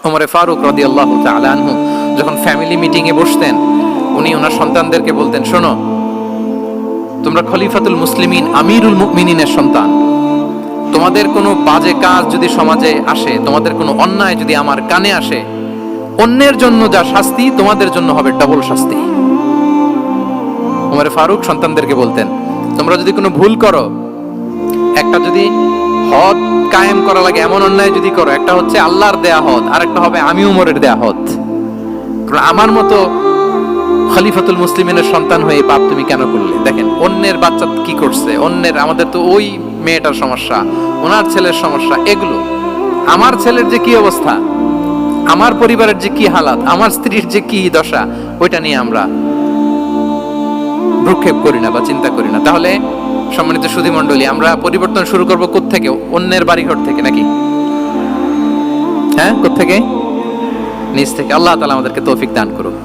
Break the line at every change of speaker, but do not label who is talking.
ওমরে ফারুক রাদিয়াল্লাহু তাআলা আনহু যখন ফ্যামিলি মিটিং এ বসতেন, উনি ওনার সন্তানদেরকে বলতেন, শোনো, তোমরা খলিফাতুল মুসলিমিন আমিরুল মুমিনিনের সন্তান, তোমাদের কোনো বাজে কাজ যদি সমাজে আসে, তোমাদের কোনো অন্যায় যদি আমার কানে আসে, অন্যের জন্য যা শাস্তি তোমাদের জন্য হবে ডাবল শাস্তি। ওমরে ফারুক সন্তানদেরকে বলতেন, তোমরা যদি কোনো ভুল করো, একটা যদি হদ কায়েম করা লাগে এমন অন্যায় যদি করো, একটা হচ্ছে আল্লাহর দেয়া হদ, আর একটা হবে আমি উমরের দেয়া হদ। আমার মতো খলিফাতুল মুসলিমিনের সন্তান হয়ে পাপ তুমি কেন করলে? দেখেন অন্যের বাচ্চা কি করছে, অন্যের, আমাদের তো ওই মেয়েটার সমস্যা, ওনার ছেলের সমস্যা, এগুলো আমার ছেলের যে কি অবস্থা, আমার পরিবারের যে কি হালাত, আমার স্ত্রীর যে কি দশা, ওইটা নিয়ে আমরা ভ্রুক্ষেপ করি না বা চিন্তা করি না। তাহলে সম্মানিত সুধী মণ্ডলী, আমরা পরিবর্তন শুরু করবো কোত্থেকে? অন্যের বাড়িঘর থেকে নাকি? হ্যাঁ, কোত্থেকে? নিজ থেকে। আল্লাহ তাআলা আমাদেরকে তৌফিক দান করুন।